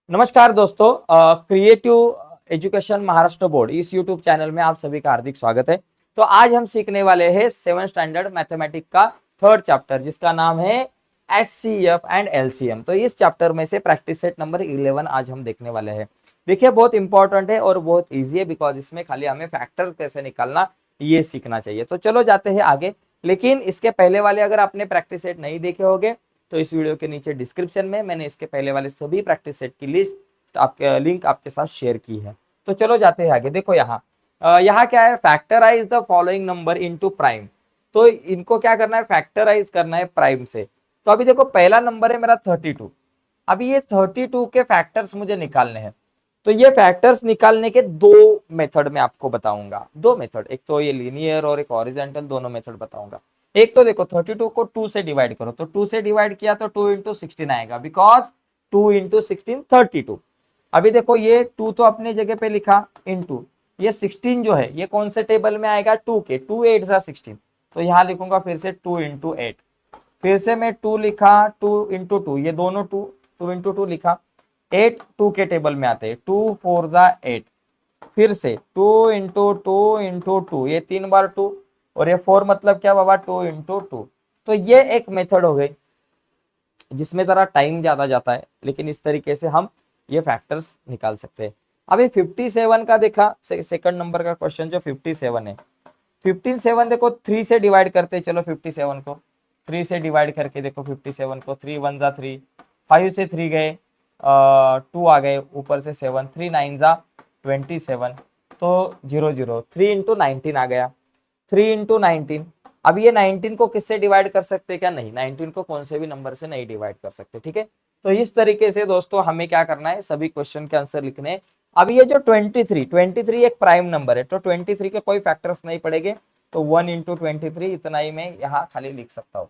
नमस्कार दोस्तों, creative education Maharashtra board इस यूट्यूब चैनल में आप सभी का हार्दिक स्वागत है। तो आज हम सीखने वाले हैं 7th स्टैंडर्ड मैथमेटिक्स का थर्ड चैप्टर जिसका नाम है एचसीएफ एंड एलसीएम। तो इस चैप्टर में से प्रैक्टिस सेट नंबर 11 आज हम देखने वाले हैं। देखिए, बहुत इंपॉर्टेंट है और बहुत ईजी है बिकॉज इसमें खाली हमें फैक्टर्स कैसे निकालना ये सीखना चाहिए। तो चलो जाते हैं आगे। लेकिन इसके पहले वाले अगर आपने प्रैक्टिस सेट नहीं देखे होंगे तो इस वीडियो के नीचे डिस्क्रिप्शन में मैंने इसके पहले वाले सभी प्रैक्टिस सेट की लिस्ट आपके लिंक आपके साथ शेयर की है। तो चलो जाते हैं आगे। देखो यहाँ क्या है, factorise the following number into prime. तो इनको क्या करना है, फैक्टराइज करना है प्राइम से। तो अभी देखो, पहला नंबर है मेरा 32। अभी ये 32 के फैक्टर्स मुझे निकालने हैं। तो ये फैक्टर्स निकालने के दो मेथड में आपको बताऊंगा। दो मेथड, एक तो ये लीनियर और एक हॉरिजॉन्टल, दोनों मेथड बताऊंगा। एक तो देखो 32 को 2 से डिवाइड करो, तो 2 से डिवाइड किया तो 2 इंटू 16 आएगा, बिकॉज 2 इंटू 16 32। अभी देखो ये 2 तो अपनी जगह पे लिखा, इंटू ये 16 जो है ये कौन से टेबल में आएगा, 2 के। 2 8 जा 16, तो यहाँ लिखूंगा फिर से 2 इंटू 8। फिर से मैं 2 लिखा, 2 इंटू 2, ये दोनों 2, 2 इंटू 2 लिखा। 8 2 के टेबल में आते हैं, 2 4 जा 8। फिर से 2 इंटू 2 इंटू 2, ये 3 बार 2, और ये 4 मतलब क्या बाबा, 2 इंटू 2। तो ये एक मेथड हो गई जिसमें जरा टाइम ज्यादा जाता है, लेकिन इस तरीके से हम ये फैक्टर्स निकाल सकते हैं। अभी 57 का देखा, सेकंड नंबर का क्वेश्चन जो 57 है। 57 देखो 3 से डिवाइड करते, चलो 57 को 3 से डिवाइड करके देखो 57 को, 3 1 जा 3, 5 से 3 गए, 2 आ गए, ऊपर से 7, 3 9 जा 27, तो 0 0, 3 इंटू 19 आ गया, 3 इंटू 19। अब ये 19 को किससे डिवाइड कर सकते, क्या नहीं, 19 को कौन से भी नंबर से नहीं डिवाइड कर सकते, ठीक है। तो इस तरीके से दोस्तों हमें क्या करना है, सभी क्वेश्चन के आंसर लिखने हैं। अब ये जो 23 एक प्राइम नंबर है, तो 23 के कोई फैक्टर्स नहीं पड़ेंगे, तो 1 इंटू 23 इतना ही मैं यहाँ खाली लिख सकता हूँ।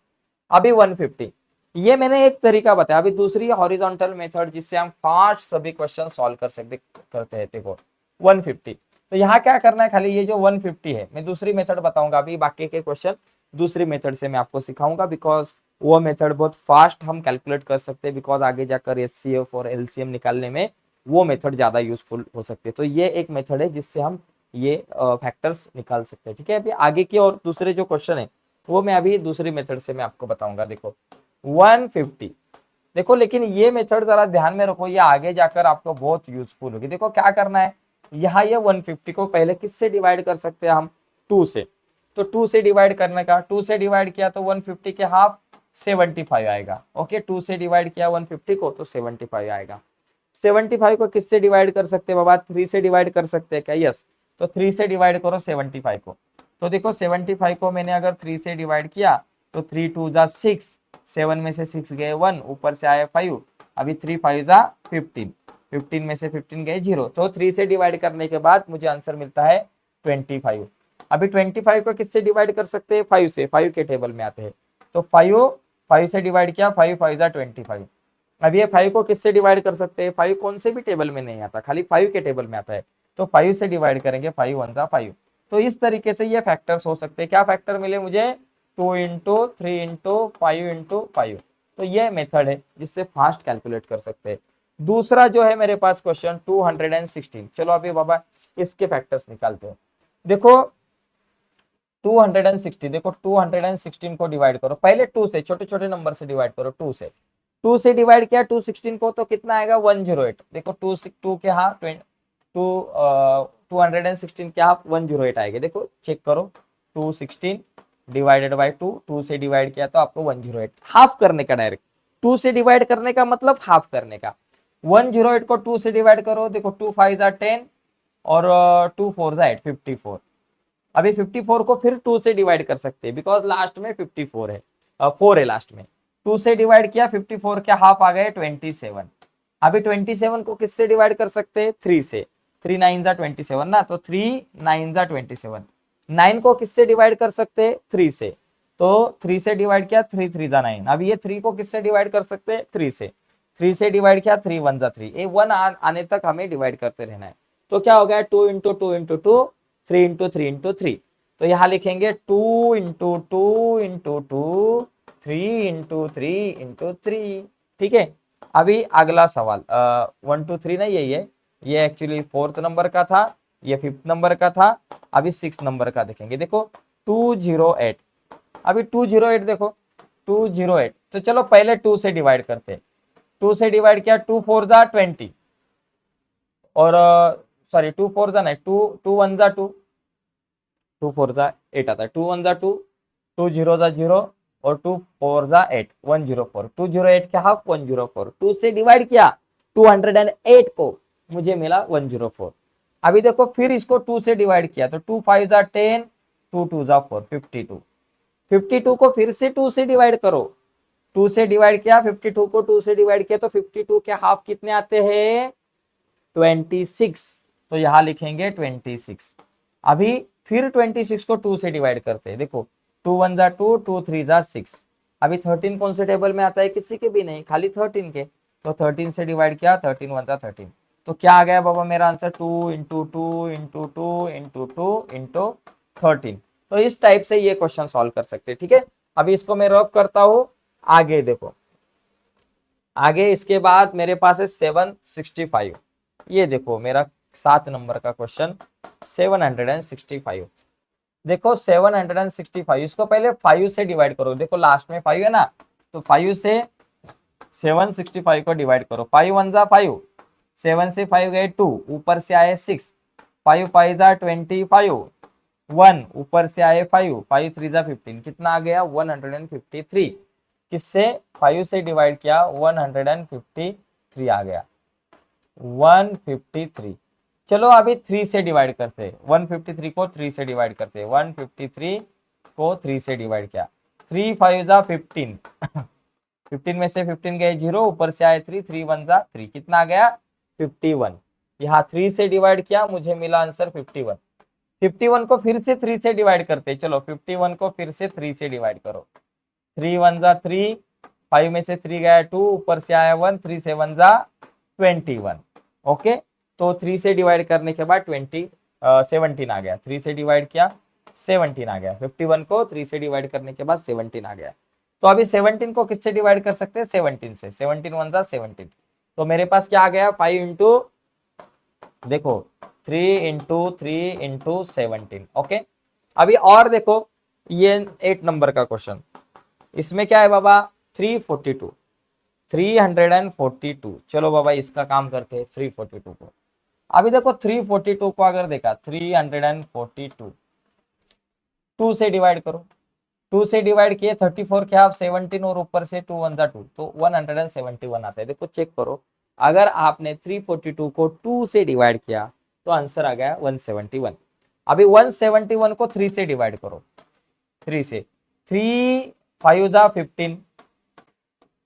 अभी 150, ये मैंने एक तरीका बताया। अभी दूसरी हॉरिजॉन्टल मेथड जिससे हम फास्ट सभी क्वेश्चन सॉल्व कर सकते करते हैं। देखो 150, तो यहाँ क्या करना है, खाली ये जो 150 है, मैं दूसरी मेथड बताऊंगा। अभी बाकी के क्वेश्चन दूसरी मेथड से मैं आपको सिखाऊंगा, बिकॉज वो मेथड बहुत फास्ट हम कैलकुलेट कर सकते हैं, बिकॉज आगे जाकर एचसीएफ और एलसीएम निकालने में वो मेथड ज्यादा यूजफुल हो सकती है। तो ये एक मेथड है जिससे हम ये फैक्टर्स निकाल सकते हैं, ठीक है। अभी आगे की और दूसरे जो क्वेश्चन है वो मैं अभी दूसरी मेथड से मैं आपको बताऊंगा। देखो 150, देखो लेकिन ये मेथड जरा ध्यान में रखो, ये आगे जाकर आपको बहुत यूजफुल होगी। देखो क्या करना है, यहाँ ये 150 को पहले किससे डिवाइड कर सकते हैं हम, 2 से। तो 2 से डिवाइड करने का, 2 से डिवाइड किया तो 150 के हाफ 75 आएगा। ओके, 2 से डिवाइड किया 150 को तो 75 आएगा। 75 को किससे डिवाइड कर सकते हैं बाबा, 3 से डिवाइड कर सकते हैं क्या, यस। तो 3 से डिवाइड करो 75 को। तो देखो 75 को मैंने अगर 3 से डिवाइड किया तो 3 2 जा 6, 7 में से 6 गए 1, ऊपर से आया 5, अभी 3 5 जा 15, 15 में से 15 गए 0, तो 3 से डिवाइड करने के बाद मुझे आंसर मिलता है 25। अभी 25 को किससे डिवाइड कर सकते हैं, 5 से, 5 के टेबल में आते हैं। तो 5 से डिवाइड किया, 5 5 जा 25। अब ये 5 को किससे डिवाइड कर सकते हैं, 5 कौन से भी टेबल में नहीं आता, खाली 5 के टेबल में आता है। तो 5 से डिवाइड करेंगे, 5 1 जा 5। तो इस तरीके से ये फैक्टर्स हो सकते हैं। क्या फैक्टर मिले मुझे, 2 इंटू 3 इंटू 5 इंटू 5। तो ये मेथड है जिससे फास्ट कैलकुलेट कर सकते हैं। दूसरा जो है मेरे पास क्वेश्चन 216, चलो अभी बाबा इसके फैक्टर्स निकालते हैं। देखो 260, देखो 216 को डिवाइड करो, पहले 2 से, छोटे छोटे नंबर से डिवाइड करो, 2 से। 2 से डिवाइड किया 216 को तो कितना आएगा, 108। देखो 2 के हाफ 216 के हाफ 108 आएगा। देखो चेक करो, 216 डिवाइडेड बाई 2, 2 से डिवाइड किया तो आपको 108, हाफ करने का डायरेक्ट। 2 से डिवाइड करने का मतलब हाफ करने का। 108 को 2 से डिवाइड करो, देखो 2 5 जा 10 और 2 4 जा 8, 54। अभी 54 को फिर 2 से डिवाइड कर सकते हैं, बिकॉज लास्ट में 54 है, 4 है लास्ट में। 2 से डिवाइड किया, 54 के हाफ आ गए 27। अभी 27 को किससे डिवाइड कर सकते हैं, 3 से, 3 9 जा 27 ना, तो 3 9 जा 27। 9 को किससे डिवाइड कर सकते हैं, 3 से, तो 3 से डिवाइड किया, 3 3 जा 9। अब ये 3 को किससे डिवाइड कर सकते हैं, 3 से, 3 से डिवाइड किया, 3 1 जा 3, ये 1 आने तक हमें डिवाइड करते रहना है। तो क्या हो गया, 2 इंटू 2 इंटू 2, 3 इंटू 3 इंटू 3। तो यहाँ लिखेंगे 2 इंटू 2 इंटू 2, 3 इंटू 3 इंटू 3, ठीक है। अभी अगला सवाल 1 2 3 नहीं, यही है, ये एक्चुअली 4th नंबर का था, ये 5th नंबर का था। अभी 6 नंबर का देखेंगे। देखो 208, अभी 208 देखो 208, तो चलो पहले 2 से डिवाइड करते हैं। 2 से डिवाइड किया, 2 4 जा 20, और सॉरी 2 4 जा नहीं, 2 2 1 जा 2, 2 4 जा 8 आता है, 2 1 जा 2, 2 0 जा 0, और 2 4 जा 8, 104, 208 के हाफ 104, 2 से डिवाइड किया 208 को, मुझे मिला 104। अभी देखो फिर इसको 2 से डिवाइड किया, तो 2 5 जा 10, 2 2 जा 4, 52, 52 को फिर से 2 से डिवाइड करो, 2 से डिवाइड किया 52 को, 2 से डिवाइड किया तो 52 के हाफ कितने आते हैं 26, तो यहां लिखेंगे 26। अभी फिर 26 को 2 से डिवाइड करते हैं। देखो 2 1 जा 2, 2 3 जा 6। अभी 13 कौन से टेबल में आता है, किसी के भी नहीं, खाली 13 के, तो 13 से डिवाइड किया, 13 1 जा 13, तो क्या आ गया बाबा मेरा answer 2 into 2 into 2 into 2 into 13। तो इस टाइप से ये क्वेश्चन सॉल्व कर सकते हैं। ठीक है, अभी इसको मैं रब करता हूं। आगे देखो, आगे इसके बाद मेरे पास है 765। ये देखो मेरा 7 नंबर का क्वेश्चन 765। देखो 765, इसको पहले 5 से डिवाइड करो। देखो लास्ट में 5 है ना, तो 5 से 765 को डिवाइड करो। 5 1 जा 5, 7 से 5 गए 2, ऊपर से आए 6, 5 5 जा 25, 1 ऊपर से आए 5, 5 3 जा 15, कितना आ गया 153। किससे 5 से डिवाइड किया 153 आ गया 153। चलो अभी 3 से डिवाइड करते हैं, 153 को 3 से डिवाइड करते हैं, 153 को 3 से डिवाइड किया, 3 5 जा 15, 15 में से 15 गए 0, ऊपर से आए 3, 3 1 जा 3, कितना आ गया 51। यहाँ 3 से डिवाइड किया, मुझे मिला आंसर 51। 51 को फिर से 3 से डिवाइड करते हैं। चलो 51 को फिर से 3 से डिवाइड करो, 3 1 जा 3, 5 में से 3 गया 2, ऊपर से आया 1, 3 7 जा 21। ओके, तो 3 से डिवाइड करने के बाद 17 आ गया, 3 से डिवाइड किया 17 आ गया, 51 को 3 से डिवाइड करने के बाद 17 आ गया। तो अभी 17 को किससे डिवाइड कर सकते हैं 17 से, 17 1 जा 17, तो मेरे पास क्या आ गया 5 इंटू, देखो 3 इंटू 3 इंटू 17। ओके, अभी और देखो ये 8 नंबर का क्वेश्चन, इसमें क्या है बाबा 342, 342। चलो बाबा इसका काम करते हैं 342 को। अभी देखो 342 को अगर देखा 342, 2 से डिवाइड करो, 2 से डिवाइड किए 34 के हाफ 17, और ऊपर से 2 1 जा 2, तो 171 आता है। देखो चेक करो, अगर आपने 342 को 2 से डिवाइड किया तो आंसर आ गया 171। अभी 171 को 3 से डिवाइड करो, 3 से, 3 5 जा 15,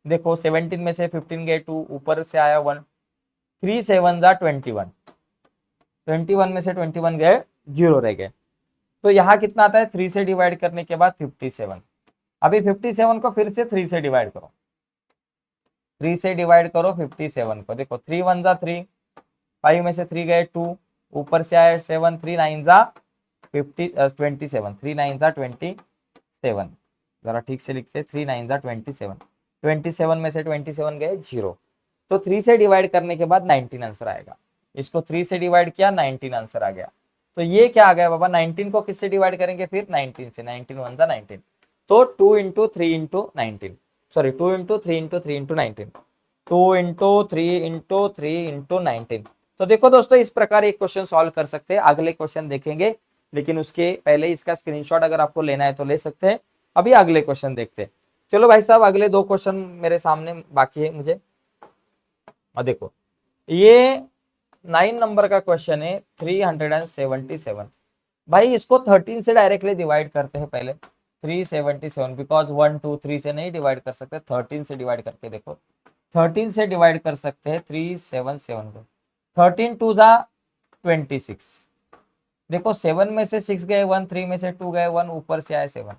देखो 17 में से 15 गए 2, ऊपर से आया 1, 3 7 जा 21, 21 में से 21 गए 0 रह गए, तो यहाँ कितना आता है 3 से डिवाइड करने के बाद 57। अभी 57 को फिर से 3 से डिवाइड करो, 3 से डिवाइड करो 57 को, देखो 3 1 जा 3, 5 में से 3 गए 2, ऊपर से आया 7, 3 9 जा 27, 3 9 जा 27, जरा ठीक से लिखते, 3 9 जा 27, 27 में से 27 गए 0, तो 3 से डिवाइड करने के बाद 19 आंसर आएगा। इसको 3 से डिवाइड किया 19 आंसर आ गया। तो ये क्या आ गया बाबा 19 को किससे डिवाइड करेंगे फिर 19 से, 19 1 जा 19, तो 2 into 3 into 19, sorry 2 into 3 into 3 into 19, 2 into 3 into 3 into 19। तो देखो दोस्तों इस प्रकार एक क्वेश्चन सॉल्व कर सकते हैं। अगले क्वेश्चन देखेंगे, लेकिन उसके पहले इसका स्क्रीनशॉट अगर आपको लेना है तो ले सकते हैं। अभी अगले क्वेश्चन देखते हैं। चलो भाई साहब अगले 2 क्वेश्चन मेरे सामने बाकी है मुझे। और देखो ये 9 नंबर का क्वेश्चन है 377। भाई इसको 13 से डायरेक्टली डिवाइड करते हैं पहले, 377, बिकॉज 1 2 3 से नहीं डिवाइड कर सकते, 13 से डिवाइड करके देखो, 13 से डिवाइड कर सकते हैं 377 को, 13 2 जा 26, देखो 7 में से 6 गए 1, 3 में से 2 गए 1, ऊपर से आए 7,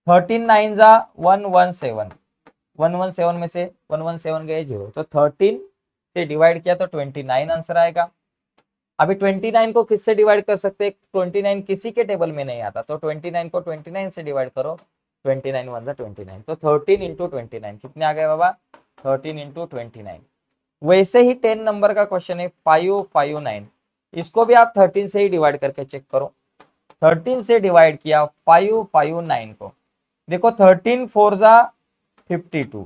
13 9 जा 117, 117 में से 117 गए 0, तो 13 से डिवाइड किया तो 29 आंसर आएगा। अभी 29 को किससे डिवाइड कर सकते हैं, 29 किसी के टेबल में नहीं आता, तो 29 को 29 से डिवाइड करो, 29 1 जा 29, तो 13 इंटू 29 कितने आ गए बाबा 13 इंटू 29। वैसे ही 10 नंबर का क्वेश्चन है 559, इसको भी आप 13 से ही डिवाइड करके चेक करो। 13 से डिवाइड किया 559 को, देखो 13 4 जा 52,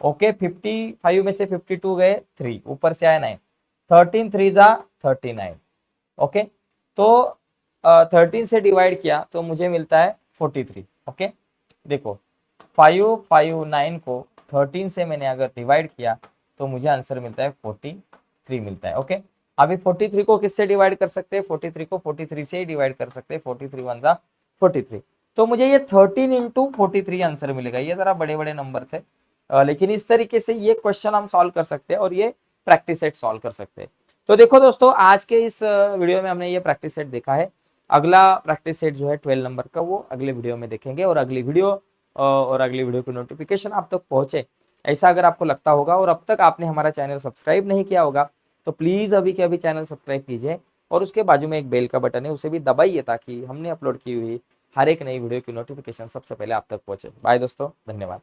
ओके 55 में से 52 गए 3, ऊपर से आया 9, 13 3 जा 39, ओके। तो 13 से डिवाइड किया तो मुझे मिलता है 43, ओके। देखो 559 को 13 से मैंने अगर डिवाइड किया तो मुझे आंसर मिलता है 43 मिलता है, ओके। अभी 43 को किससे डिवाइड कर सकते हैं, 43 को 43 से ही डिवाइड कर सकते हैं, 43 1 जा 43। तो मुझे ये 13 इंटू 43 आंसर मिलेगा। ये जरा बड़े बड़े नंबर थे, लेकिन इस तरीके से ये क्वेश्चन हम सॉल्व कर सकते हैं और ये प्रैक्टिस सेट सॉल्व कर सकते हैं। तो देखो दोस्तों, आज के इस वीडियो में हमने ये प्रैक्टिस सेट देखा है। अगला प्रैक्टिस सेट जो है 12 नंबर का, वो अगले वीडियो में देखेंगे। और अगली वीडियो की नोटिफिकेशन आप तक पहुंचे, ऐसा अगर आपको लगता होगा और अब तक आपने हमारा चैनल सब्सक्राइब नहीं किया होगा तो प्लीज अभी के अभी चैनल सब्सक्राइब कीजिए और उसके बाजू में एक बेल का बटन है, उसे भी दबाइए ताकि हमने अपलोड की हुई हर एक नई वीडियो की नोटिफिकेशन सबसे पहले आप तक पहुंचे। बाय दोस्तों, धन्यवाद।